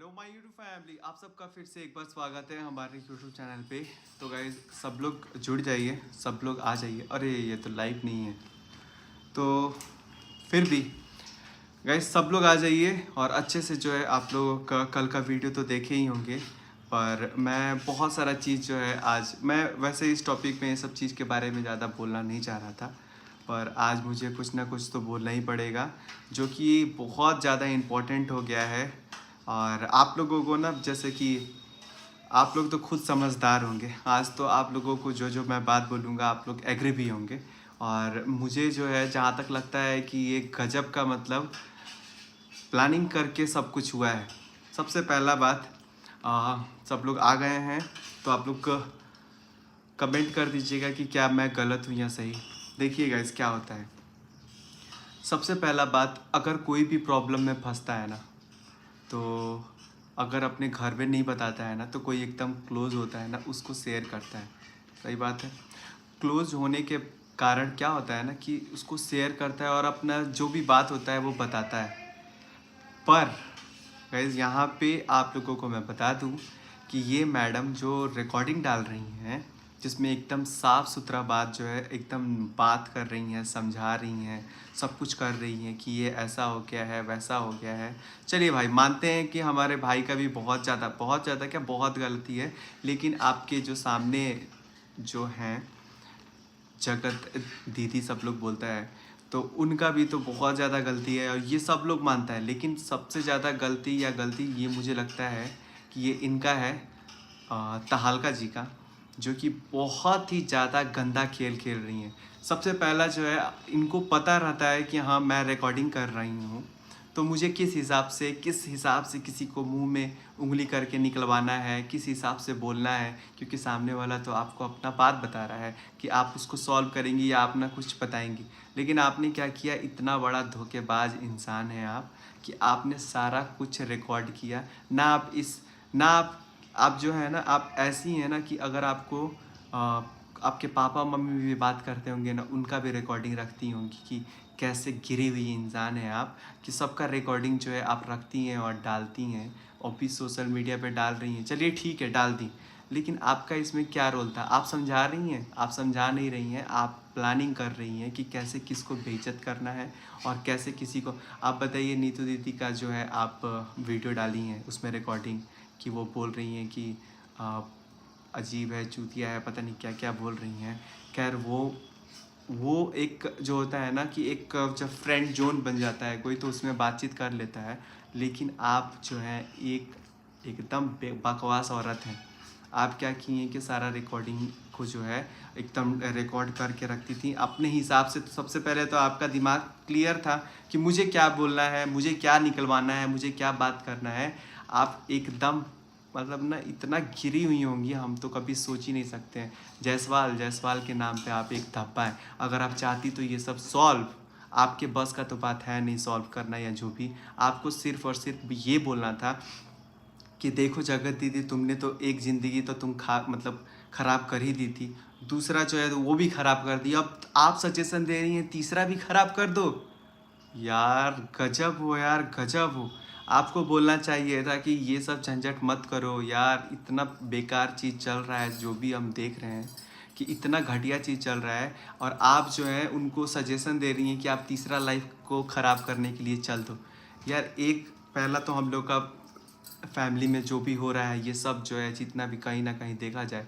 Hello my YouTube family, आप सबका फिर से एक बार स्वागत है हमारे यूट्यूब चैनल पे। तो गाइज सब लोग जुड़ जाइए, सब लोग आ जाइए। अरे ये तो लाइव नहीं है, तो फिर भी गाइज सब लोग आ जाइए और अच्छे से जो है आप लोगों का कल का वीडियो तो देखे ही होंगे। पर मैं बहुत सारा चीज़ जो है आज मैं वैसे इस टॉपिक में ये सब चीज़ के बारे में ज़्यादा बोलना नहीं चाह रहा था, पर आज मुझे कुछ ना कुछ तो बोलना ही पड़ेगा जो कि बहुत ज़्यादा इम्पोर्टेंट हो गया है। और आप लोगों को ना, जैसे कि आप लोग तो खुद समझदार होंगे, आज तो आप लोगों को जो जो मैं बात बोलूँगा आप लोग एग्री भी होंगे। और मुझे जो है जहाँ तक लगता है कि ये गजब का मतलब प्लानिंग करके सब कुछ हुआ है। सबसे पहला बात, सब लोग आ गए हैं तो आप लोग कमेंट कर दीजिएगा कि क्या मैं गलत हूँ या सही। देखिएगा इस क्या होता है। सबसे पहला बात, अगर कोई भी प्रॉब्लम में फंसता है ना, तो अगर अपने घर में नहीं बताता है ना, तो कोई एकदम क्लोज होता है ना उसको शेयर करता है। सही बात है। क्लोज होने के कारण क्या होता है ना कि उसको शेयर करता है और अपना जो भी बात होता है वो बताता है। पर गाइस यहाँ पे आप लोगों को मैं बता दूँ कि ये मैडम जो रिकॉर्डिंग डाल रही हैं, जिसमें एकदम साफ़ सुथरा बात जो है एकदम बात कर रही हैं, समझा रही हैं, सब कुछ कर रही हैं कि ये ऐसा हो गया है, वैसा हो गया है। चलिए भाई, मानते हैं कि हमारे भाई का भी बहुत ज़्यादा क्या बहुत गलती है, लेकिन आपके जो सामने जो हैं जगत दीदी सब लोग बोलता है, तो उनका भी तो बहुत ज़्यादा गलती है और ये सब लोग मानता है। लेकिन सबसे ज़्यादा गलती ये मुझे लगता है कि ये इनका है, तहालका जी का, जो कि बहुत ही ज़्यादा गंदा खेल खेल रही हैं। सबसे पहला जो है, इनको पता रहता है कि हाँ मैं रिकॉर्डिंग कर रही हूँ, तो मुझे किस हिसाब से किसी को मुंह में उंगली करके निकलवाना है, किस हिसाब से बोलना है, क्योंकि सामने वाला तो आपको अपना बात बता रहा है कि आप उसको सॉल्व करेंगी या आप ना कुछ बताएंगी। लेकिन आपने क्या किया, इतना बड़ा धोखेबाज इंसान है आप कि आपने सारा कुछ रिकॉर्ड किया ना। आप जो है ना, आप ऐसी हैं ना कि अगर आपको आपके पापा मम्मी भी बात करते होंगे ना, उनका भी रिकॉर्डिंग रखती होंगी कि कैसे गिरी हुई इंसान है आप, कि सबका रिकॉर्डिंग जो है आप रखती हैं और डालती हैं और भी सोशल मीडिया पे डाल रही हैं। चलिए ठीक है, डाल दी, लेकिन आपका इसमें क्या रोल था? आप समझा रही हैं? आप समझा नहीं रही हैं, आप प्लानिंग कर रही हैं कि कैसे किसको बेइज्जत करना है और कैसे किसी को। आप बताइए, नीतू दीदी का जो है आप वीडियो डाली हैं उसमें रिकॉर्डिंग, कि वो बोल रही हैं कि आ, अजीब है, चूतिया है, पता नहीं क्या क्या बोल रही हैं। खैर वो एक जो होता है ना कि एक जब फ्रेंड जोन बन जाता है कोई, तो उसमें बातचीत कर लेता है। लेकिन आप जो है एकदम बकवास औरत हैं। आप क्या किए कि सारा रिकॉर्डिंग को जो है एकदम रिकॉर्ड करके रखती थी अपने हिसाब से। तो सबसे पहले तो आपका दिमाग क्लियर था कि मुझे क्या बोलना है, मुझे क्या निकलवाना है, मुझे क्या बात करना है। आप एकदम मतलब ना इतना घिरी हुई होंगी, हम तो कभी सोच ही नहीं सकते हैं। जायसवाल के नाम पे आप एक धब्बा है। अगर आप चाहती तो ये सब सॉल्व, आपके बस का तो बात है नहीं सॉल्व करना या जो भी। आपको सिर्फ और सिर्फ ये बोलना था कि देखो जगत दीदी, तुमने तो एक ज़िंदगी तो तुम मतलब ख़राब कर ही दी थी, दूसरा जो है तो वो भी ख़राब कर दिया, अब आप सजेशन दे रही हैं तीसरा भी ख़राब कर दो। यार गजब हो, यार गजब हो। आपको बोलना चाहिए था कि ये सब झंझट मत करो यार, इतना बेकार चीज़ चल रहा है जो भी हम देख रहे हैं कि इतना घटिया चीज़ चल रहा है, और आप जो है उनको सजेशन दे रही हैं कि आप तीसरा लाइफ को ख़राब करने के लिए चल दो। यार एक पहला तो हम लोग का फैमिली में जो भी हो रहा है ये सब जो है, जितना भी कहीं ना कहीं देखा जाए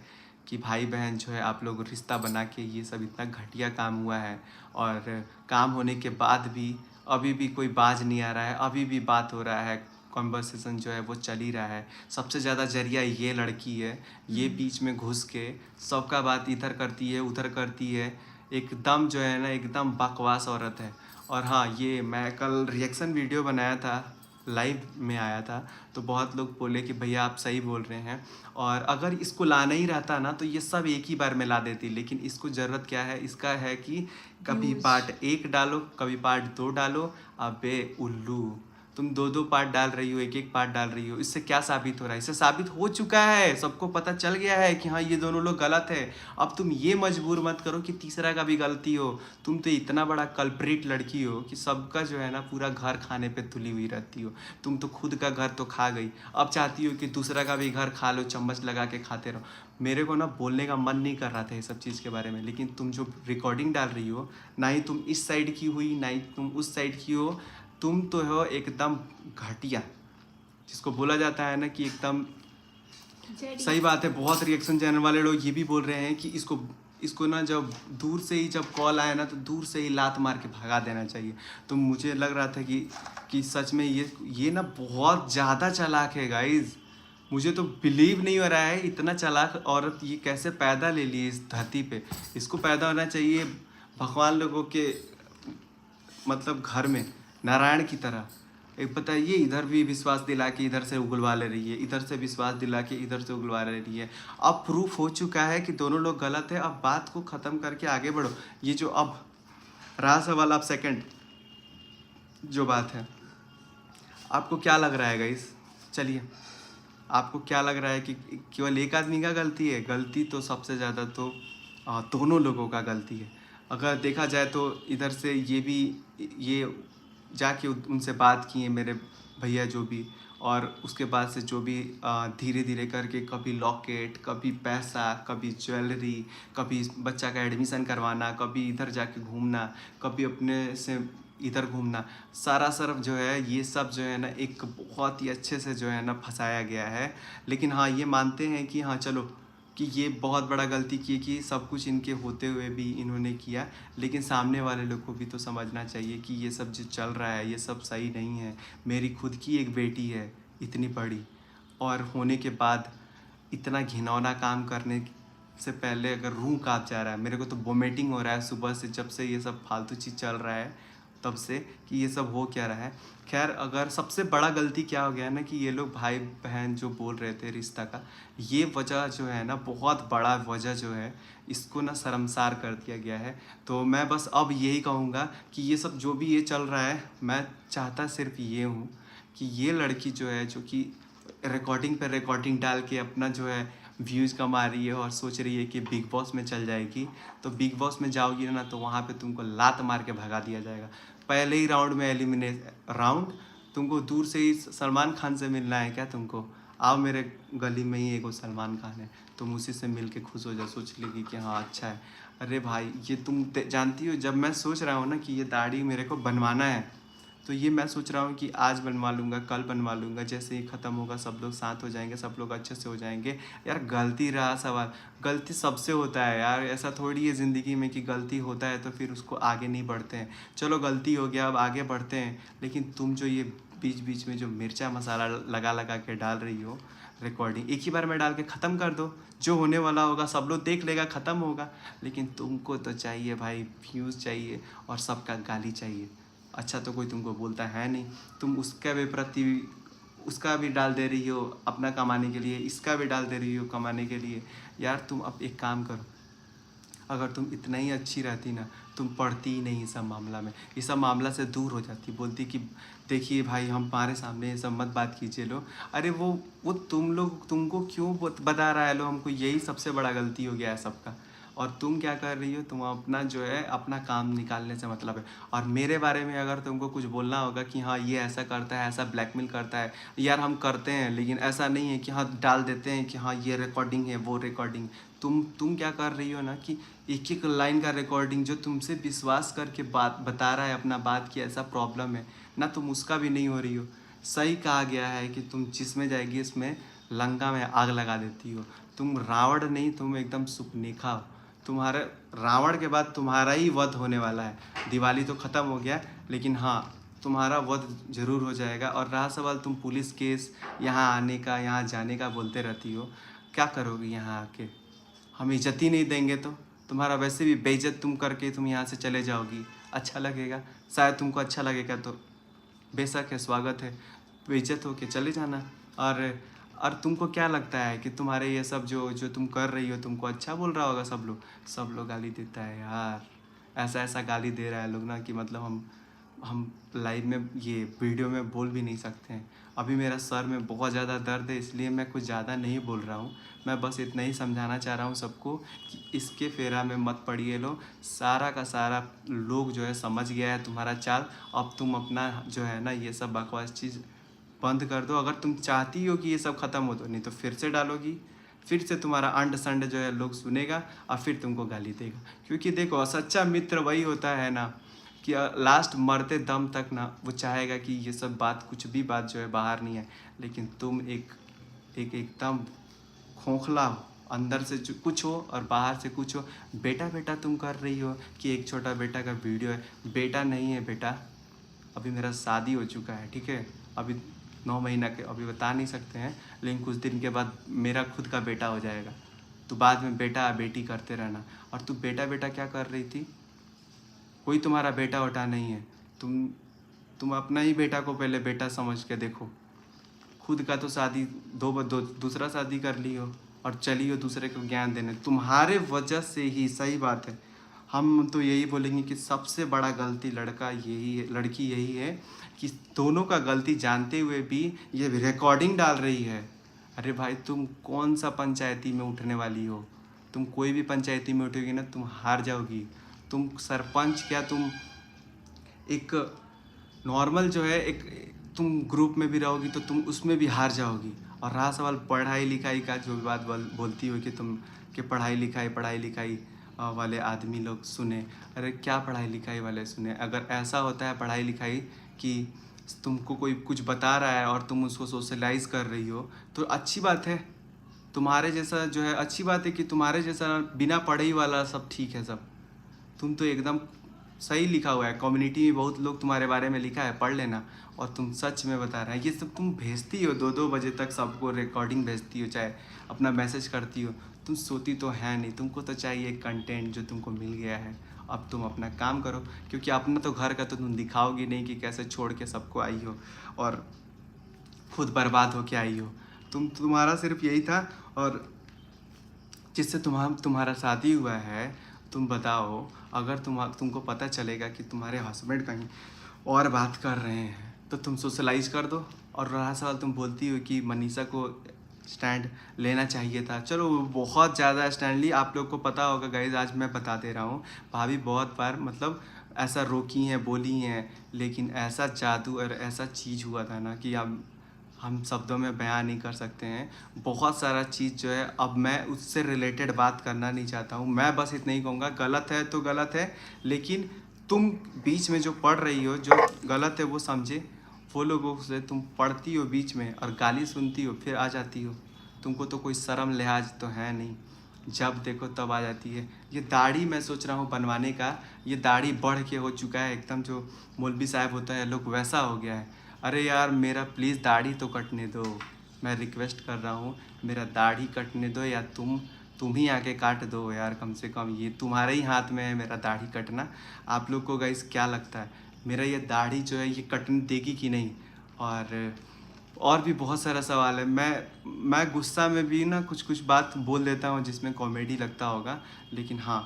कि भाई बहन जो है आप लोग रिश्ता बना के, ये सब इतना घटिया काम हुआ है। और काम होने के बाद भी अभी भी कोई बाज नहीं आ रहा है, अभी भी बात हो रहा है, कॉन्वर्सेशन जो है वो चल ही रहा है। सबसे ज़्यादा जरिया ये लड़की है, ये बीच में घुस के सबका बात इधर करती है उधर करती है। एकदम जो है ना एकदम बकवास औरत है। और हाँ, ये मैं कल रिएक्शन वीडियो बनाया था, लाइव में आया था, तो बहुत लोग बोले कि भैया आप सही बोल रहे हैं, और अगर इसको लाना ही रहता ना तो ये सब एक ही बार में ला देती। लेकिन इसको ज़रूरत क्या है, इसका है कि कभी पार्ट 1 डालो, कभी पार्ट 2 डालो। अबे उल्लू, तुम 2-2 पार्ट डाल रही हो, 1-1 पार्ट डाल रही हो, इससे क्या साबित हो रहा है? इससे साबित हो चुका है, सबको पता चल गया है कि हाँ ये दोनों लोग गलत है। अब तुम ये मजबूर मत करो कि तीसरा का भी गलती हो। तुम तो इतना बड़ा कल्प्रिट लड़की हो कि सबका जो है ना पूरा घर खाने पे तुली हुई रहती हो। तुम तो खुद का घर तो खा गई, अब चाहती हो कि दूसरा का भी घर खा लो, चम्मच लगा के खाते रहो। मेरे को ना बोलने का मन नहीं कर रहा था ये सब चीज़ के बारे में, लेकिन तुम जो रिकॉर्डिंग डाल रही हो, ना ही तुम इस साइड की हुई, ना ही तुम उस साइड की हो, तुम तो हो एकदम घटिया, जिसको बोला जाता है ना कि एकदम सही बात है। बहुत रिएक्शन चैनल वाले लोग ये भी बोल रहे हैं कि इसको ना जब दूर से ही जब कॉल आया ना तो दूर से ही लात मार के भगा देना चाहिए। तो मुझे लग रहा था कि सच में ये ना बहुत ज़्यादा चालाक है गाइज। मुझे तो बिलीव नहीं हो रहा है इतना चालाक औरत ये कैसे पैदा ले ली इस धरती पे। इसको पैदा होना चाहिए भगवान लोगों के मतलब घर में नारायण की तरह। एक बताइए, इधर भी विश्वास दिला के इधर से उगलवा ले रही है, इधर से विश्वास दिला के इधर से उगलवा ले रही है। अब प्रूफ हो चुका है कि दोनों लोग गलत है। अब बात को ख़त्म करके आगे बढ़ो। ये जो अब रहा सवाल, अब सेकंड जो बात है, आपको क्या लग रहा है गाइस? चलिए, आपको क्या लग रहा है कि केवल एक आदमी का गलती है? गलती तो सबसे ज़्यादा तो दोनों लोगों का गलती है। अगर देखा जाए तो इधर से ये जाके उनसे बात किए मेरे भैया जो भी, और उसके बाद से जो भी धीरे धीरे करके कभी लॉकेट, कभी पैसा, कभी ज्वेलरी, कभी बच्चा का एडमिशन करवाना, कभी इधर जाके घूमना, कभी अपने से इधर घूमना, सारा सरफ जो है ये सब जो है ना एक बहुत ही अच्छे से जो है ना फंसाया गया है। लेकिन हाँ ये मानते हैं कि हाँ चलो कि ये बहुत बड़ा गलती की कि सब कुछ इनके होते हुए भी इन्होंने किया, लेकिन सामने वाले लोग को भी तो समझना चाहिए कि ये सब जो चल रहा है ये सब सही नहीं है। मेरी खुद की एक बेटी है इतनी बड़ी, और होने के बाद इतना घिनौना काम करने से पहले अगर रूह काँप जा रहा है, मेरे को तो वोमिटिंग हो रहा है सुबह से, जब से ये सब फालतू चीज़ चल रहा है तब से, कि ये सब हो क्या रहा है। खैर, अगर सबसे बड़ा गलती क्या हो गया ना कि ये लोग भाई बहन जो बोल रहे थे रिश्ता का, ये वजह जो है ना बहुत बड़ा वजह जो है, इसको ना शर्मसार कर दिया गया है। तो मैं बस अब यही कहूँगा कि ये सब जो भी ये चल रहा है, मैं चाहता सिर्फ ये हूँ कि ये लड़की जो है, जो कि रिकॉर्डिंग पर रिकॉर्डिंग डाल के अपना जो है व्यूज़ कमा रही है और सोच रही है कि बिग बॉस में चल जाएगी, तो बिग बॉस में जाओगी ना तो वहाँ पे तुमको लात मार के भगा दिया जाएगा। पहले ही राउंड में राउंड तुमको दूर से ही सलमान खान से मिलना है क्या तुमको? आओ, मेरे गली में ही एगो सलमान खान है, तुम उसी से मिल के खुश हो जाओ, सोच लेगी कि हाँ अच्छा है। अरे भाई, ये तुम जानती हो, जब मैं सोच रहा हूँ ना कि ये दाढ़ी मेरे को बनवाना है, तो ये मैं सोच रहा हूँ कि आज बनवा लूँगा, कल बनवा लूँगा, जैसे ही ख़त्म होगा सब लोग साथ हो जाएंगे, सब लोग अच्छे से हो जाएंगे। यार गलती रहा सवाल, गलती सबसे होता है यार, ऐसा थोड़ी है ज़िंदगी में कि गलती होता है तो फिर उसको आगे नहीं बढ़ते हैं। चलो गलती हो गया, अब आगे बढ़ते हैं। लेकिन तुम जो ये बीच बीच में जो मिर्चा मसाला लगा लगा के डाल रही हो, रिकॉर्डिंग एक ही बार में डाल के ख़त्म कर दो, जो होने वाला होगा सब लोग देख लेगा, ख़त्म होगा। लेकिन तुमको तो चाहिए भाई व्यूज़ चाहिए और सबका गाली चाहिए। अच्छा तो कोई तुमको बोलता है नहीं, तुम उसका भी उसका भी डाल दे रही हो अपना कमाने के लिए, इसका भी डाल दे रही हो कमाने के लिए। यार तुम अब एक काम करो, अगर तुम इतना ही अच्छी रहती ना, तुम पढ़ती ही नहीं ये सब मामला में, ये सब मामला से दूर हो जाती, बोलती कि देखिए भाई हम हमारे सामने ये सब मत बात कीजिए लो। अरे वो तुमको क्यों बता रहा है लो हमको? यही सबसे बड़ा गलती हो गया है सबका। और तुम क्या कर रही हो? तुम अपना जो है अपना काम निकालने से मतलब है। और मेरे बारे में अगर तुमको कुछ बोलना होगा कि हाँ ये ऐसा करता है, ऐसा ब्लैकमेल करता है, यार हम करते हैं, लेकिन ऐसा नहीं है कि हाँ डाल देते हैं कि हाँ ये रिकॉर्डिंग है वो रिकॉर्डिंग। तुम क्या कर रही हो ना कि एक एक लाइन का रिकॉर्डिंग जो तुमसे विश्वास करके बात बता रहा है अपना बात की ऐसा प्रॉब्लम है ना, तुम उसका भी नहीं हो रही हो। सही कहा गया है कि तुम जिसमें जाएगी उसमें लंका में आग लगा देती हो। तुम रावण नहीं, तुम एकदम सुपनेखा हो। तुम्हारे रावण के बाद तुम्हारा ही वध होने वाला है। दिवाली तो ख़त्म हो गया, लेकिन हाँ तुम्हारा वध जरूर हो जाएगा। और रहा सवाल तुम पुलिस केस यहाँ आने का, यहाँ जाने का बोलते रहती हो, क्या करोगी यहाँ आके? हम इज्जत ही नहीं देंगे तो तुम्हारा वैसे भी बेइज्जत तुम करके तुम यहाँ से चले जाओगी, अच्छा लगेगा? शायद तुमको अच्छा लगेगा तो बेशक है, स्वागत है, बेइज्जत होके चले जाना। और तुमको क्या लगता है कि तुम्हारे ये सब जो जो तुम कर रही हो तुमको अच्छा बोल रहा होगा? सब लोग गाली देता है यार, ऐसा ऐसा गाली दे रहा है लोग ना कि मतलब हम हम लाइव में ये वीडियो में बोल भी नहीं सकते हैं। अभी मेरा सर में बहुत ज़्यादा दर्द है, इसलिए मैं कुछ ज़्यादा नहीं बोल रहा हूँ। मैं बस इतना ही समझाना चाह रहा हूँ सबको कि इसके फेरा में मत पड़िए लो। सारा का सारा लोग जो है समझ गया है तुम्हारा चाल। अब तुम अपना जो है ना ये सब बकवास चीज़ बंद कर दो। अगर तुम चाहती हो कि ये सब ख़त्म हो तो, नहीं तो फिर से डालोगी, फिर से तुम्हारा अंड संड जो है लोग सुनेगा और फिर तुमको गाली देगा। क्योंकि देखो सच्चा मित्र वही होता है ना कि लास्ट मरते दम तक ना वो चाहेगा कि ये सब बात, कुछ भी बात जो है बाहर नहीं है। लेकिन तुम एकदम खोखला हो, अंदर से कुछ हो और बाहर से कुछ हो। बेटा बेटा तुम कर रही हो कि एक छोटा बेटा का वीडियो है। बेटा नहीं है बेटा, अभी मेरा शादी हो चुका है, ठीक है। अभी 9 महीना के, अभी बता नहीं सकते हैं, लेकिन कुछ दिन के बाद मेरा खुद का बेटा हो जाएगा। तो बाद में बेटा बेटी करते रहना। और तू बेटा बेटा क्या कर रही थी? कोई तुम्हारा बेटा वटा नहीं है। तुम अपना ही बेटा को पहले बेटा समझ के देखो। खुद का तो शादी दूसरा शादी कर ली हो और चली हो दूसरे को ज्ञान देने। तुम्हारे वजह से ही, सही बात है, हम तो यही बोलेंगे कि सबसे बड़ा गलती लड़का यही है, लड़की यही है कि दोनों का गलती जानते हुए भी ये रिकॉर्डिंग डाल रही है। अरे भाई तुम कौन सा पंचायती में उठने वाली हो? तुम कोई भी पंचायती में उठोगी ना तुम हार जाओगी। तुम सरपंच क्या, तुम एक नॉर्मल जो है एक तुम ग्रुप में भी रहोगी तो तुम उसमें भी हार जाओगी। और रहा सवाल पढ़ाई लिखाई का, जो भी बात बोलती हो कि तुम कि पढ़ाई लिखाई वाले आदमी लोग सुने। अरे क्या पढ़ाई लिखाई वाले सुने? अगर ऐसा होता है पढ़ाई लिखाई कि तुमको कोई कुछ बता रहा है और तुम उसको सोशलाइज कर रही हो तो अच्छी बात है। तुम्हारे जैसा जो है, अच्छी बात है कि तुम्हारे जैसा बिना पढ़े ही वाला सब ठीक है सब। तुम तो एकदम सही लिखा हुआ है, कम्युनिटी में बहुत लोग तुम्हारे बारे में लिखा है, पढ़ लेना। और तुम सच में बता रहे हैं, ये सब तुम भेजती हो 2-2 बजे तक सबको रिकॉर्डिंग भेजती हो, चाहे अपना मैसेज करती हो। तुम सोती तो है नहीं, तुमको तो चाहिए कंटेंट जो तुमको मिल गया है। अब तुम अपना काम करो, क्योंकि अपना तो घर का तो तुम दिखाओगी नहीं कि कैसे छोड़ के सबको आई हो और खुद बर्बाद होके आई हो। तुम्हारा सिर्फ यही था। और जिससे तुम्हारा शादी हुआ है, तुम बताओ, अगर तुमको पता चलेगा कि तुम्हारे हस्बैंड कहीं और बात कर रहे हैं तो तुम सोशलाइज कर दो। और रहा सवाल, तुम बोलती हो कि मनीषा को स्टैंड लेना चाहिए था। चलो बहुत ज़्यादा स्टैंड ली, आप लोग को पता होगा गाइज, आज मैं बता दे रहा हूँ। भाभी बहुत बार मतलब ऐसा रोकी हैं, बोली हैं, लेकिन ऐसा जादू और ऐसा चीज़ हुआ था ना कि हम शब्दों में बयान नहीं कर सकते हैं। बहुत सारा चीज़ जो है, अब मैं उससे रिलेटेड बात करना नहीं चाहता हूँ। मैं बस इतना ही कहूँगा, गलत है तो गलत है, लेकिन तुम बीच में जो पढ़ रही हो, जो गलत है वो समझे। वो लोगों से तुम पढ़ती हो बीच में और गाली सुनती हो, फिर आ जाती हो। तुमको तो कोई शर्म लिहाज तो है नहीं, जब देखो तब आ जाती है। ये दाढ़ी मैं सोच रहा हूँ बनवाने का, ये दाढ़ी बढ़ के हो चुका है एकदम, जो मौलवी साहब होता है लोग वैसा हो गया है। अरे यार मेरा प्लीज़ दाढ़ी तो कटने दो, मैं रिक्वेस्ट कर रहा हूँ, मेरा दाढ़ी कटने दो, या तुम ही आके काट दो यार कम से कम। ये तुम्हारे ही हाथ में है मेरा दाढ़ी कटना। आप लोग को गाइस क्या लगता है, मेरा ये दाढ़ी जो है ये कटने देगी कि नहीं? और भी बहुत सारा सवाल है। मैं गुस्सा में भी ना कुछ बात बोल देता हूँ जिसमें कॉमेडी लगता होगा, लेकिन हाँ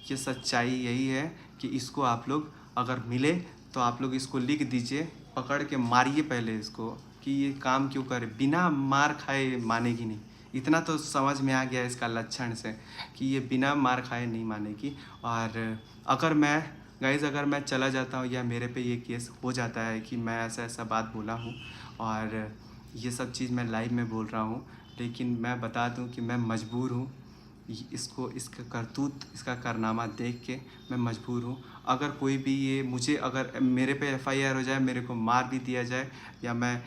ये सच्चाई यही है कि इसको आप लोग अगर मिले तो आप लोग इसको लिख दीजिए, पकड़ के मारिए पहले इसको कि ये काम क्यों करे। बिना मार खाए मानेगी नहीं, इतना तो समझ में आ गया इसका लक्षण से कि ये बिना मार खाए नहीं मानेगी। और अगर मैं चला जाता हूँ या मेरे पे ये केस हो जाता है कि मैं ऐसा बात बोला हूँ और ये सब चीज़ मैं लाइव में बोल रहा हूँ, लेकिन मैं बता दूँ कि मैं मजबूर हूँ इसका करतूत, इसका कारनामा देख के मैं मजबूर हूँ। अगर कोई भी ये मुझे, अगर मेरे पे FIR हो जाए, मेरे को मार भी दिया जाए या मैं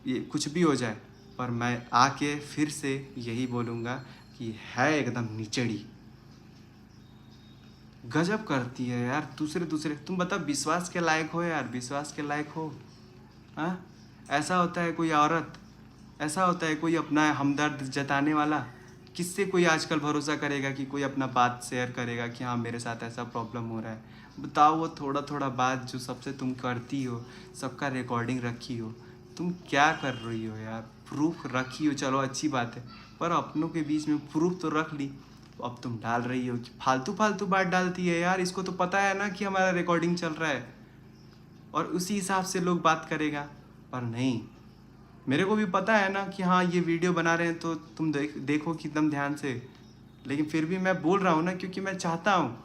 ये कुछ भी हो जाए, पर मैं आके फिर से यही बोलूँगा कि है एकदम निचड़ी, गजब करती है यार। दूसरे तुम बताओ, विश्वास के लायक हो यार? विश्वास के लायक हो? हाँ, ऐसा होता है कोई औरत, ऐसा होता है कोई अपना हमदर्द जताने वाला? किससे कोई आजकल भरोसा करेगा कि कोई अपना बात शेयर करेगा कि हाँ मेरे साथ ऐसा प्रॉब्लम हो रहा है? बताओ, वो थोड़ा बात जो सबसे तुम करती हो, सबका रिकॉर्डिंग रखी हो, तुम क्या कर रही हो यार? प्रूफ रखी हो, चलो अच्छी बात है, पर अपनों के बीच में प्रूफ तो रख ली। अब तुम डाल रही हो कि फालतू बात डालती है यार। इसको तो पता है ना कि हमारा रिकॉर्डिंग चल रहा है। और उसी हिसाब से लोग बात करेगा। पर नहीं, मेरे को भी पता है ना कि हाँ ये वीडियो बना रहे हैं तो तुम देखो कि एकदम ध्यान से, लेकिन फिर भी मैं बोल रहा हूँ ना, क्योंकि मैं चाहता हूँ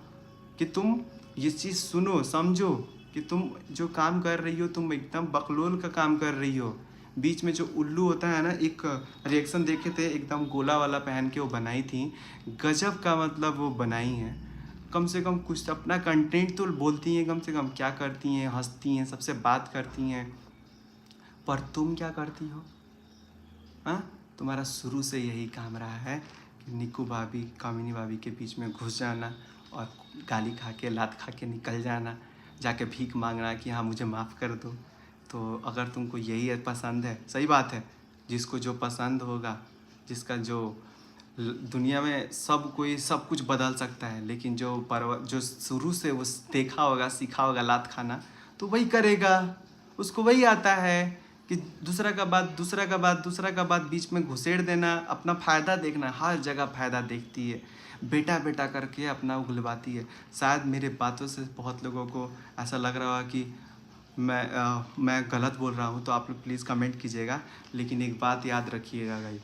कि तुम ये चीज़ सुनो, समझो कि तुम जो काम कर रही हो तुम एकदम बकलोल का काम कर रही हो। बीच में जो उल्लू होता है ना, एक रिएक्शन देखे थे, एकदम गोला वाला पहन के वो बनाई थी, गजब का मतलब वो बनाई है। कम से कम कुछ अपना कंटेंट तो बोलती हैं, कम से कम क्या करती हैं, हंसती हैं, सबसे बात करती हैं। पर तुम क्या करती हो? हाँ, तुम्हारा शुरू से यही काम रहा है कि निक्कू भाभी, कामिनी भाभी के बीच में घुस जाना और गाली खा के, लात खा के निकल जाना, जाके भीख मांगना कि हाँ मुझे माफ़ कर दो। तो अगर तुमको यही पसंद है, सही बात है, जिसको जो पसंद होगा, जिसका जो दुनिया में सब कोई सब कुछ बदल सकता है, लेकिन जो शुरू से वो देखा होगा, सीखा होगा लात खाना, तो वही करेगा। उसको वही आता है कि दूसरा का बात बीच में घुसेड़ देना, अपना फ़ायदा देखना। हर जगह फ़ायदा देखती है, बेटा बेटा करके अपना उगलवाती है। शायद मेरे बातों से बहुत लोगों को ऐसा लग रहा होगा कि मैं गलत बोल रहा हूँ, तो आप लोग प्लीज़ कमेंट कीजिएगा। लेकिन एक बात याद रखिएगा भाई,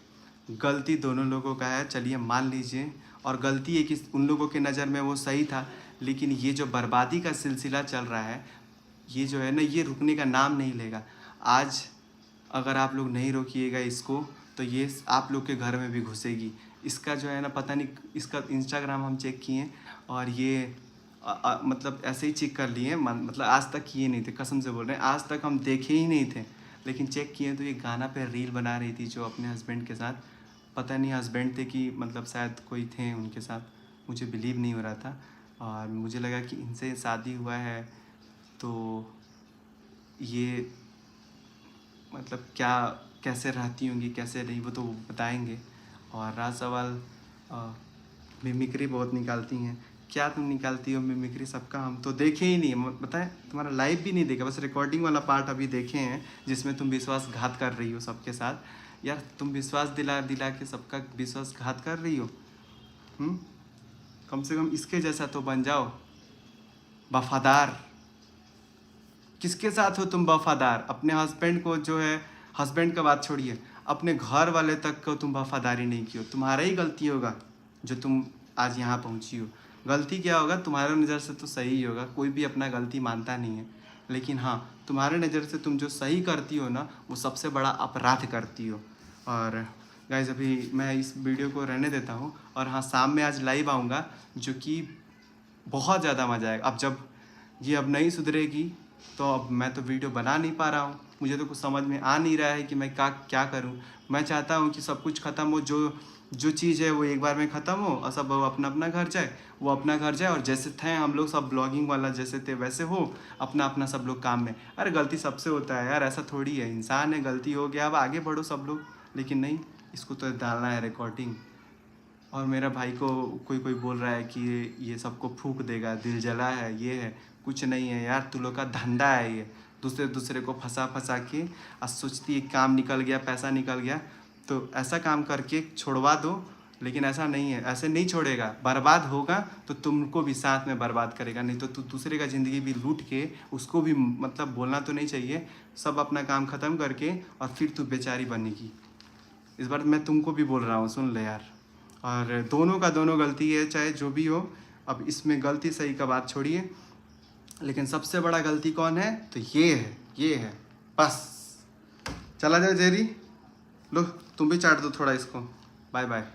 गलती दोनों लोगों का है, चलिए मान लीजिए। और गलती है कि उन लोगों के नज़र में वो सही था, लेकिन ये जो बर्बादी का सिलसिला चल रहा है, ये जो है ना, ये रुकने का नाम नहीं लेगा। आज अगर आप लोग नहीं रोकिएगा इसको, तो ये आप लोग के घर में भी घुसेगी। इसका जो है ना, पता नहीं, इसका इंस्टाग्राम हम चेक किए और ये मतलब ऐसे ही चेक कर लिए, मतलब आज तक किए नहीं थे, कसम से बोल रहे हैं, आज तक हम देखे ही नहीं थे। लेकिन चेक किए तो ये गाना पे रील बना रही थी जो अपने हस्बैंड के साथ, पता नहीं हस्बैंड थे कि मतलब शायद कोई थे उनके साथ, मुझे बिलीव नहीं हो रहा था। और मुझे लगा कि इनसे शादी हुआ है, तो ये मतलब क्या कैसे रहती होंगी, कैसे नहीं, वो तो बताएंगे। और रहा सवाल, मिमिक्री बहुत निकालती हैं, क्या तुम निकालती हो मिमिक्री? सबका हम तो देखे ही नहीं, बताएं, तुम्हारा लाइव भी नहीं देखा, बस रिकॉर्डिंग वाला पार्ट अभी देखे हैं, जिसमें तुम विश्वासघात कर रही हो सबके साथ। यार तुम विश्वास दिला दिला के सबका विश्वासघात कर रही हो। कम से कम इसके जैसा तो बन जाओ, वफादार। किसके साथ हो तुम वफादार? अपने हस्बैंड को जो है, हस्बैंड का बात छोड़िए, अपने घर वाले तक को तुम वफादारी नहीं की हो। तुम्हारा ही गलती होगा जो तुम आज यहाँ पहुँची हो। गलती क्या होगा? तुम्हारे नज़र से तो सही ही होगा, कोई भी अपना गलती मानता नहीं है, लेकिन हाँ, तुम्हारे नज़र से तुम जो सही करती हो ना, वो सबसे बड़ा अपराध करती हो। और गाइस अभी मैं इस वीडियो को रहने देता हूँ, और हाँ, शाम में आज लाइव आऊँगा, जो कि बहुत ज़्यादा मज़ा आएगा। अब जब ये अब नहीं सुधरेगी, तो अब मैं तो वीडियो बना नहीं पा रहा हूँ, मुझे तो कुछ समझ में आ नहीं रहा है कि मैं क्या करूँ। मैं चाहता हूँ कि सब कुछ ख़त्म हो, जो चीज़ है वो एक बार में ख़त्म हो, और सब अपना अपना घर जाए, वो अपना घर जाए, और जैसे थे हम लोग सब ब्लॉगिंग वाला जैसे थे वैसे हो, अपना अपना सब लोग काम में। अरे गलती सबसे होता है यार, ऐसा थोड़ी है, इंसान है, गलती हो गया, अब आगे बढ़ो सब लोग। लेकिन नहीं, इसको तो डालना है रिकॉर्डिंग। और मेरा भाई को कोई बोल रहा है कि ये सबको फूंक देगा, दिल जला है, ये है, कुछ नहीं है यार, तू लोग का धंधा है ये, दूसरे को फंसा के और सोचती है काम निकल गया, पैसा निकल गया, तो ऐसा काम करके छोड़वा दो। लेकिन ऐसा नहीं है, ऐसे नहीं छोड़ेगा, बर्बाद होगा तो तुमको भी साथ में बर्बाद करेगा। नहीं तो तू दूसरे का ज़िंदगी भी लूट के उसको भी, मतलब बोलना तो नहीं चाहिए, सब अपना काम ख़त्म करके और फिर तू बेचारी बनेगी। इस बार मैं तुमको भी बोल रहा हूँ, सुन ले यार। और दोनों का दोनों गलती है, चाहे जो भी हो। अब इसमें गलती सही का बात छोड़िए, लेकिन सबसे बड़ा गलती कौन है? तो ये है बस। चला जाओ जेरी, लो तुम भी चाट दो थोड़ा इसको। Bye bye.